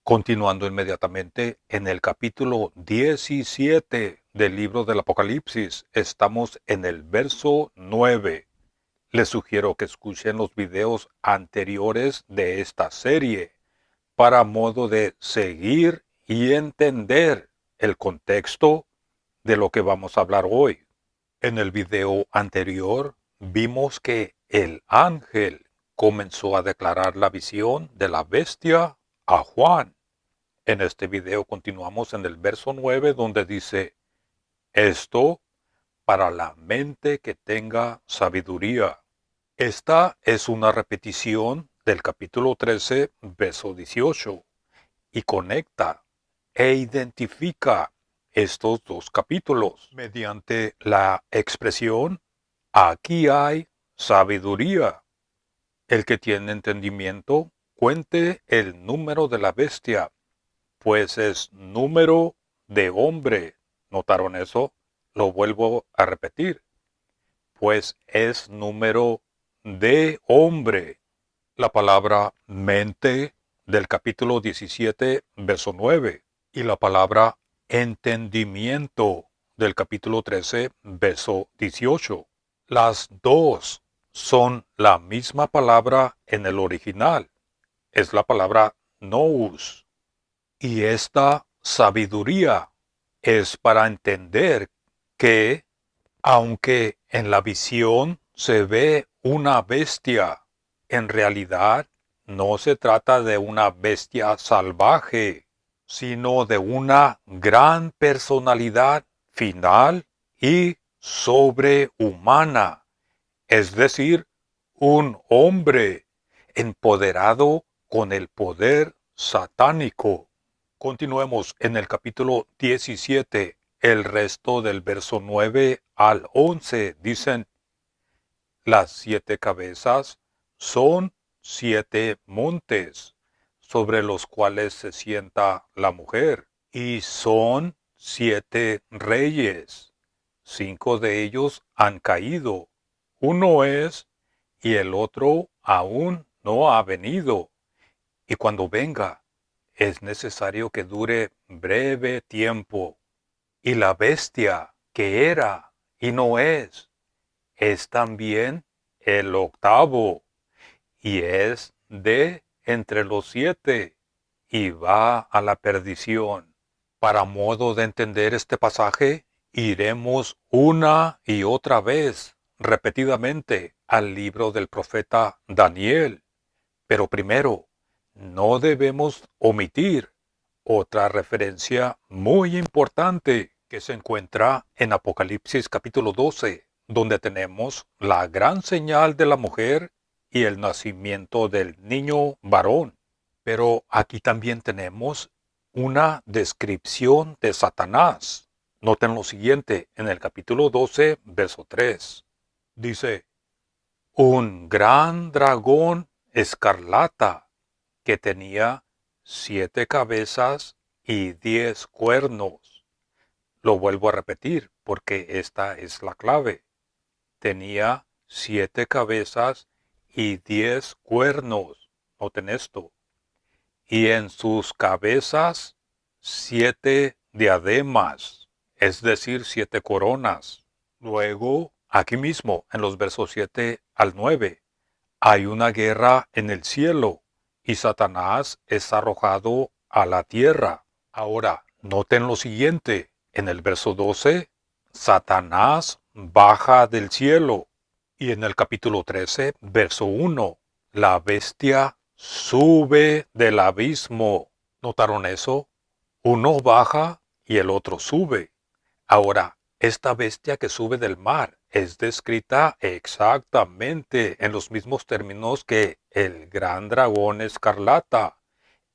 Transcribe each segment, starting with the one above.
Continuando inmediatamente en el capítulo 17 del libro del Apocalipsis, estamos en el verso 9. Les sugiero que escuchen los videos anteriores de esta serie para modo de seguir y entender el contexto de lo que vamos a hablar hoy. En el video anterior vimos que el ángel comenzó a declarar la visión de la bestia a Juan. En este video continuamos en el verso 9 donde dice, esto para la mente que tenga sabiduría. Esta es una repetición del capítulo 13, verso 18, y conecta e identifica estos dos capítulos mediante la expresión, aquí hay sabiduría. El que tiene entendimiento, cuente el número de la bestia, pues es número de hombre. ¿Notaron eso? Lo vuelvo a repetir. Pues es número de hombre. La palabra mente del capítulo 17, verso 9. Y la palabra entendimiento del capítulo 13, verso 18. Las dos son la misma palabra en el original. Es la palabra nous. Y esta sabiduría es para entender que, aunque en la visión se ve una bestia, en realidad no se trata de una bestia salvaje, sino de una gran personalidad final y sobrehumana, es decir, un hombre empoderado con el poder satánico. Continuemos en el capítulo 17, el resto del verso 9 al 11 dicen, las 7 cabezas son 7 montes, sobre los cuales se sienta la mujer, y son 7 reyes. 5 de ellos han caído, uno es, y el otro aún no ha venido, y cuando venga, es necesario que dure breve tiempo. Y la bestia que era y no es también el octavo, y es de entre los 7, y va a la perdición. Para modo de entender este pasaje, iremos una y otra vez, repetidamente, al libro del profeta Daniel. Pero primero, no debemos omitir otra referencia muy importante que se encuentra en Apocalipsis capítulo 12, donde tenemos la gran señal de la mujer y el nacimiento del niño varón. Pero aquí también tenemos una descripción de Satanás. Noten lo siguiente en el capítulo 12, verso 3. Dice, un gran dragón escarlata que tenía 7 cabezas y 10 cuernos. Lo vuelvo a repetir porque esta es la clave. Tenía 7 cabezas y 10 cuernos. Noten esto. Y en sus cabezas 7 diademas, es decir, 7 coronas. Luego, aquí mismo, en los versos 7 al 9, hay una guerra en el cielo y Satanás es arrojado a la tierra. Ahora, noten lo siguiente. En el verso 12, Satanás baja del cielo. Y en el capítulo 13, verso 1, la bestia sube del abismo. ¿Notaron eso? Uno baja y el otro sube. Ahora, esta bestia que sube del mar es descrita exactamente en los mismos términos que el gran dragón escarlata,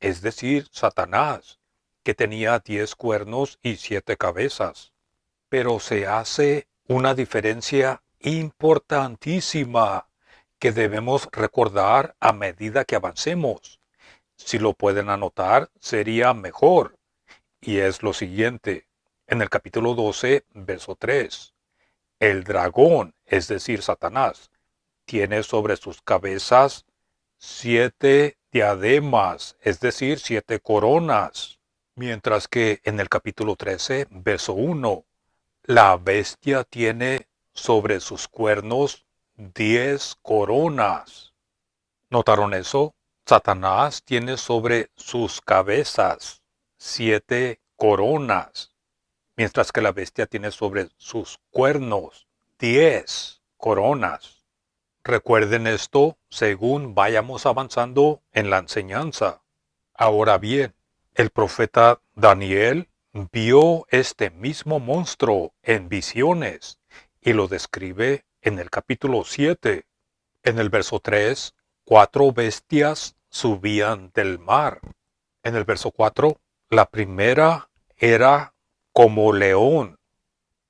es decir, Satanás, que tenía 10 cuernos y 7 cabezas. Pero se hace una diferencia importantísima que debemos recordar a medida que avancemos. Si lo pueden anotar, sería mejor. Y es lo siguiente. En el capítulo 12, verso 3. El dragón, es decir, Satanás, tiene sobre sus cabezas 7 diademas, es decir, 7 coronas. Mientras que en el capítulo 13, verso 1, la bestia tiene sobre sus cuernos 10 coronas. ¿Notaron eso? Satanás tiene sobre sus cabezas 7 coronas, mientras que la bestia tiene sobre sus cuernos 10 coronas. Recuerden esto según vayamos avanzando en la enseñanza. Ahora bien, el profeta Daniel vio este mismo monstruo en visiones y lo describe en el capítulo 7. En el verso 3, 4 bestias subían del mar. En el verso 4, la primera era como león.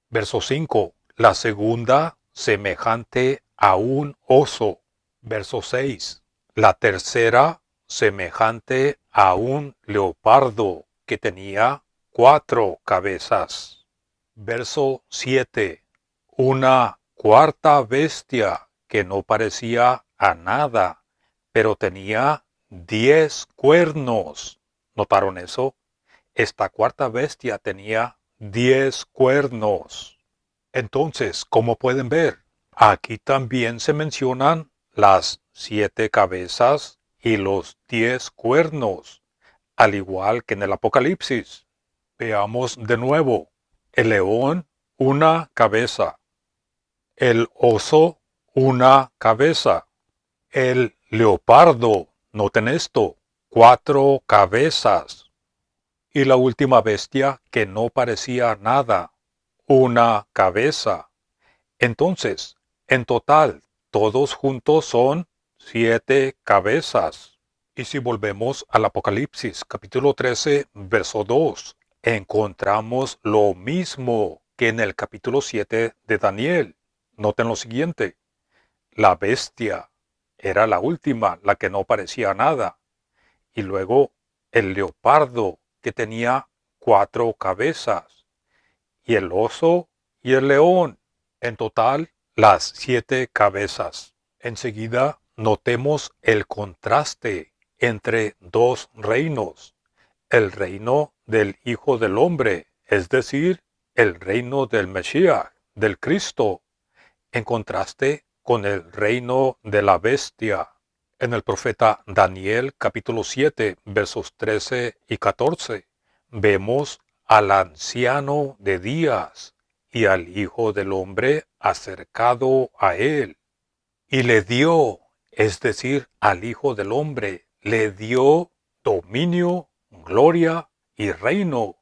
Verso 5, la segunda semejante a un oso. Verso 6, la tercera semejante a un leopardo que tenía 4 cabezas. Verso 7, una cuarta bestia que no parecía a nada, pero tenía 10 cuernos. ¿Notaron eso? Esta cuarta bestia tenía 10 cuernos. Entonces, como pueden ver, aquí también se mencionan las 7 cabezas y los 10 cuernos, al igual que en el Apocalipsis. Veamos de nuevo. El león, una cabeza. El oso, una cabeza. El leopardo, noten esto, 4 cabezas. Y la última bestia, que no parecía nada, una cabeza. Entonces, en total, todos juntos son 7 cabezas. Y si volvemos al Apocalipsis, capítulo 13, verso 2, encontramos lo mismo que en el capítulo 7 de Daniel. Noten lo siguiente. La bestia era la última, la que no parecía nada. Y luego el leopardo, que tenía 4 cabezas. Y el oso y el león. En total, las 7 cabezas. Enseguida, notemos el contraste entre dos reinos. El reino del Hijo del Hombre, es decir, el reino del Mesías, del Cristo, en contraste con el reino de la bestia. En el profeta Daniel capítulo 7 versos 13 y 14 vemos al anciano de días y al Hijo del Hombre acercado a él. Y le dio, es decir, al Hijo del Hombre, le dio dominio, gloria y reino,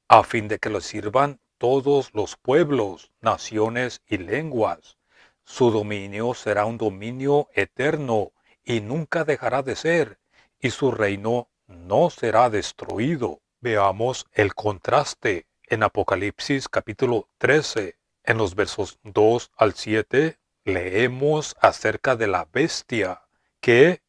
a fin de que lo sirvan todos los pueblos, naciones y lenguas. Su dominio será un dominio eterno y nunca dejará de ser, y su reino no será destruido. Veamos el contraste en Apocalipsis capítulo 13. En los versos 2 al 7 leemos acerca de la bestia que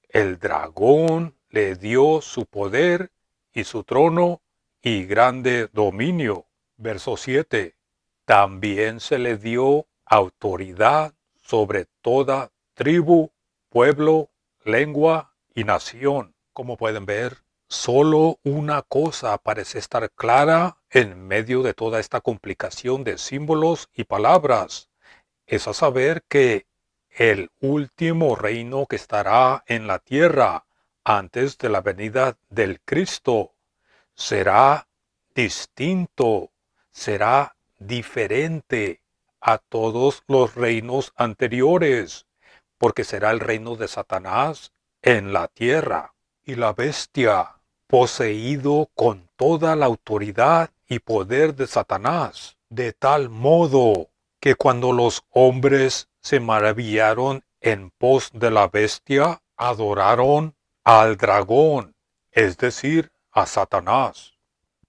el dragón le dio su poder y su trono y grande dominio. Verso 7. También se le dio autoridad sobre toda tribu, pueblo, lengua y nación. Como pueden ver, solo una cosa parece estar clara en medio de toda esta complicación de símbolos y palabras. Es a saber que el último reino que estará en la tierra antes de la venida del Cristo será distinto, será diferente a todos los reinos anteriores, porque será el reino de Satanás en la tierra. Y la bestia, poseído con toda la autoridad y poder de Satanás, de tal modo que cuando los hombres se maravillaron en pos de la bestia, adoraron al dragón, es decir, a Satanás.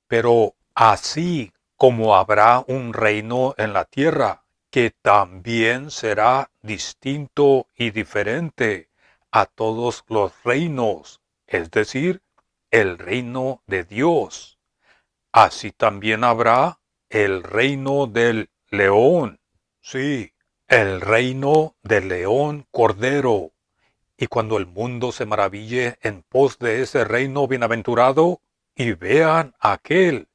Pero así como habrá un reino en la tierra que también será distinto y diferente a todos los reinos, es decir, el reino de Dios. Así también habrá el reino del león, sí, el reino del león cordero, Y cuando el mundo se maraville en pos de ese reino bienaventurado, y vean a aquel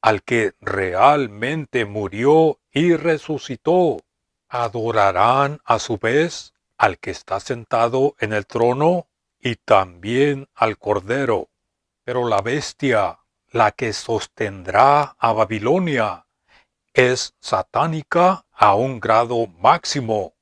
al que realmente murió y resucitó, adorarán a su vez al que está sentado en el trono y también al Cordero. Pero la bestia, la que sostendrá a Babilonia, es satánica a un grado máximo,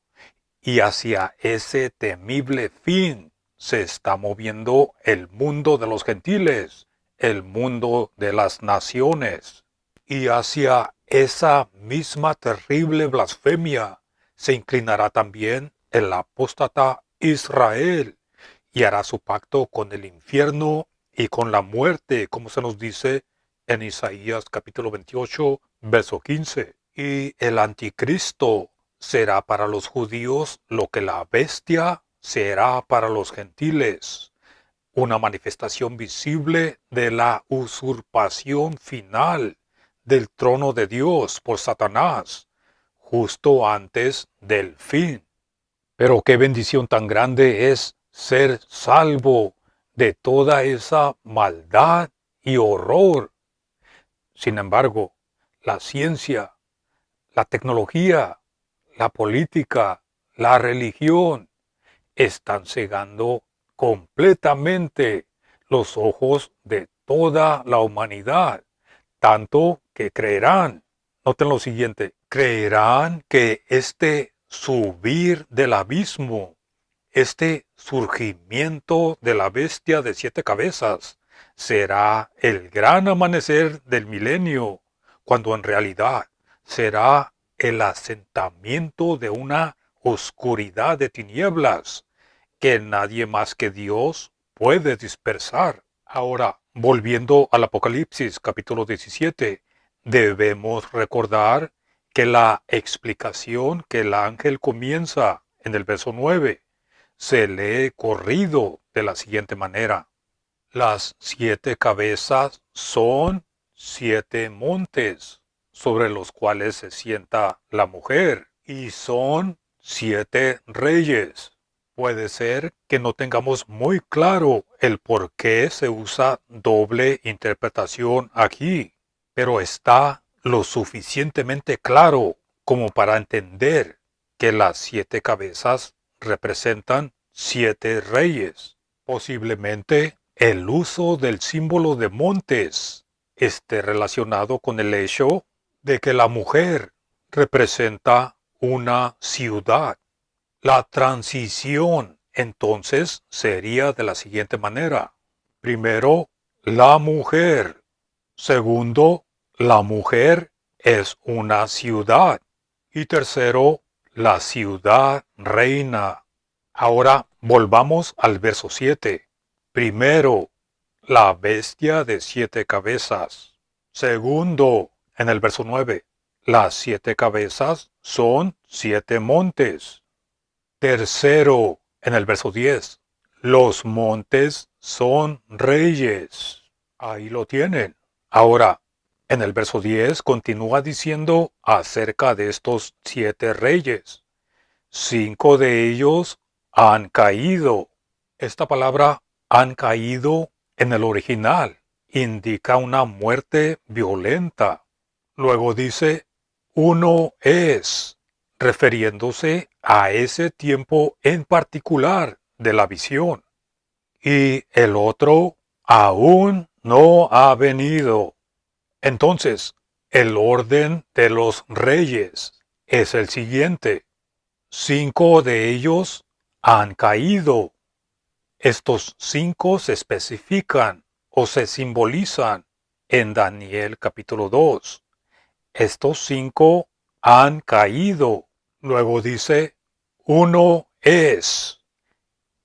y hacia ese temible fin se está moviendo el mundo de los gentiles, el mundo de las naciones. Y hacia esa misma terrible blasfemia se inclinará también el apóstata Israel, y hará su pacto con el infierno y con la muerte, como se nos dice en Isaías capítulo 28, verso 15. Y el anticristo será para los judíos lo que la bestia será para los gentiles, una manifestación visible de la usurpación final del trono de Dios por Satanás, justo antes del fin. Pero qué bendición tan grande es ser salvo de toda esa maldad y horror. Sin embargo, la ciencia, la tecnología, la política, la religión están cegando completamente los ojos de toda la humanidad, tanto que creerán, noten lo siguiente, creerán que este subir del abismo, este surgimiento de la bestia de 7 cabezas, será el gran amanecer del milenio, cuando en realidad será el asentamiento de una oscuridad de tinieblas que nadie más que Dios puede dispersar. Ahora, volviendo al Apocalipsis capítulo 17, debemos recordar que la explicación que el ángel comienza en el verso 9 se lee corrido de la siguiente manera. Las 7 cabezas son 7 montes sobre los cuales se sienta la mujer, y son 7 reyes. Puede ser que no tengamos muy claro el por qué se usa doble interpretación aquí, pero está lo suficientemente claro como para entender que las 7 cabezas representan 7 reyes. Posiblemente el uso del símbolo de montes esté relacionado con el hecho de que la mujer representa una ciudad. La transición entonces sería de la siguiente manera. Primero, la mujer. Segundo, la mujer es una ciudad. Y tercero, la ciudad reina. Ahora volvamos al verso 7. Primero, la bestia de 7 cabezas. Segundo, en el verso 9, las 7 cabezas son 7 montes. Tercero, en el verso 10, los montes son reyes. Ahí lo tienen. Ahora, en el verso 10 continúa diciendo acerca de estos 7 reyes. 5 de ellos han caído. Esta palabra han caído en el original indica una muerte violenta. Luego dice, uno es, refiriéndose a ese tiempo en particular de la visión. Y el otro aún no ha venido. Entonces, el orden de los reyes es el siguiente. 5 de ellos han caído. Estos 5 se especifican o se simbolizan en Daniel capítulo 2. Estos 5 han caído. Luego dice, uno es.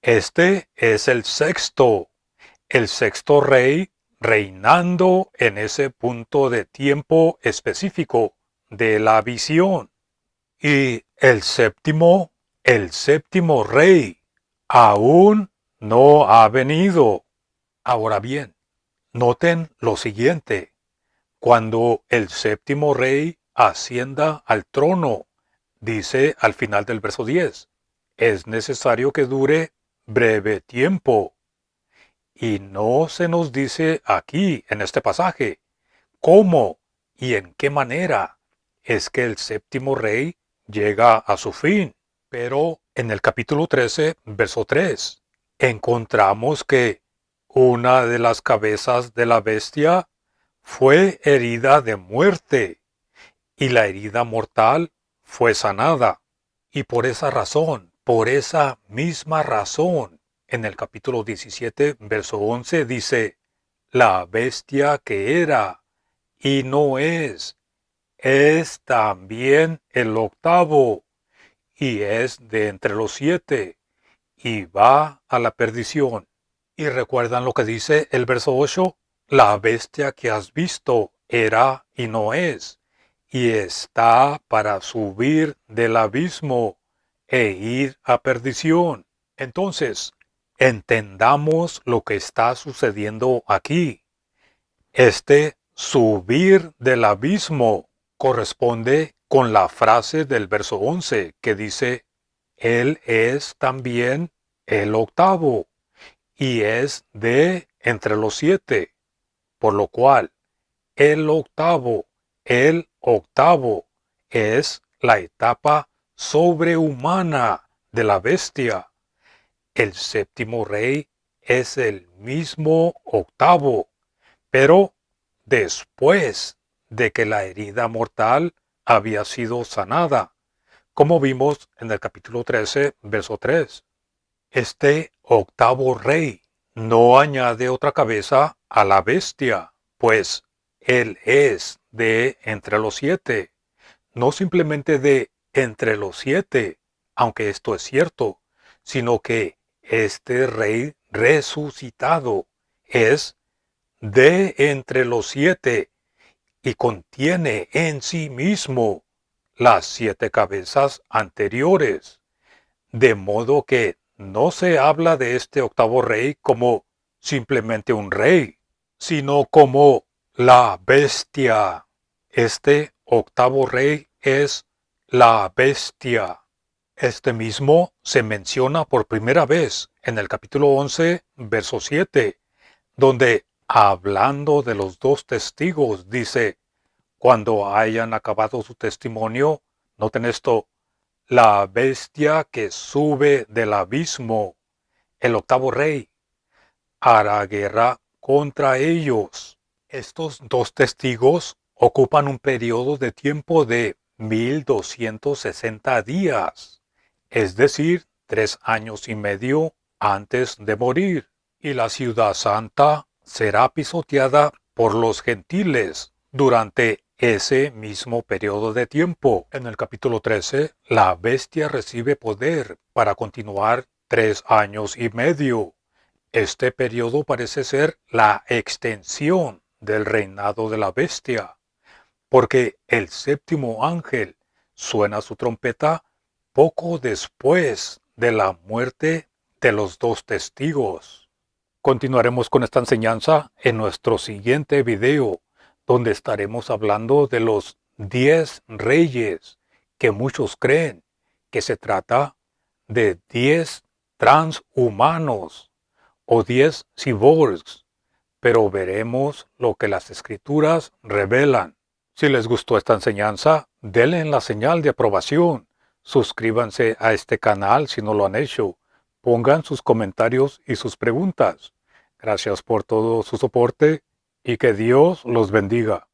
Este es el sexto rey reinando en ese punto de tiempo específico de la visión. Y el séptimo rey, aún no ha venido. Ahora bien, noten lo siguiente. Cuando el séptimo rey ascienda al trono, dice al final del verso 10, es necesario que dure breve tiempo. Y no se nos dice aquí, en este pasaje, cómo y en qué manera es que el séptimo rey llega a su fin. Pero en el capítulo 13, verso 3, encontramos que una de las cabezas de la bestia fue herida de muerte y la herida mortal fue sanada. Y por esa razón, por esa misma razón, en el capítulo 17, verso 11 dice, la bestia que era y no es también el octavo, y es de entre los 7, y va a la perdición. ¿Y recuerdan lo que dice el verso 8? La bestia que has visto era y no es, y está para subir del abismo e ir a perdición. Entonces, entendamos lo que está sucediendo aquí. Este subir del abismo corresponde con la frase del verso 11 que dice, Él es también el octavo y es de entre los 7, por lo cual el octavo es la etapa sobrehumana de la bestia. El séptimo rey es el mismo octavo, pero después de que la herida mortal había sido sanada, como vimos en el capítulo 13, verso 3. Este octavo rey no añade otra cabeza a la bestia, pues él es de entre los 7, no simplemente de entre los 7, aunque esto es cierto, sino que este rey resucitado es de entre los 7 y contiene en sí mismo las 7 cabezas anteriores, de modo que no se habla de este octavo rey como simplemente un rey, sino como la bestia. Este octavo rey es la bestia. Este mismo se menciona por primera vez en el capítulo 11, verso 7, donde, hablando de los 2 testigos, dice, cuando hayan acabado su testimonio, noten esto, la bestia que sube del abismo, el octavo rey, hará guerra contra ellos. Estos 2 testigos ocupan un periodo de tiempo de 1260 días, es decir, 3 años y medio antes de morir, y la ciudad santa será pisoteada por los gentiles durante ese mismo periodo de tiempo. En el capítulo 13, la bestia recibe poder para continuar 3 años y medio. Este periodo parece ser la extensión del reinado de la bestia, porque el séptimo ángel suena su trompeta poco después de la muerte de los 2 testigos. Continuaremos con esta enseñanza en nuestro siguiente video, donde estaremos hablando de los 10 reyes que muchos creen que se trata de 10 transhumanos o 10 cyborgs, pero veremos lo que las escrituras revelan. Si les gustó esta enseñanza, denle en la señal de aprobación, suscríbanse a este canal si no lo han hecho, pongan sus comentarios y sus preguntas. Gracias por todo su soporte y que Dios los bendiga.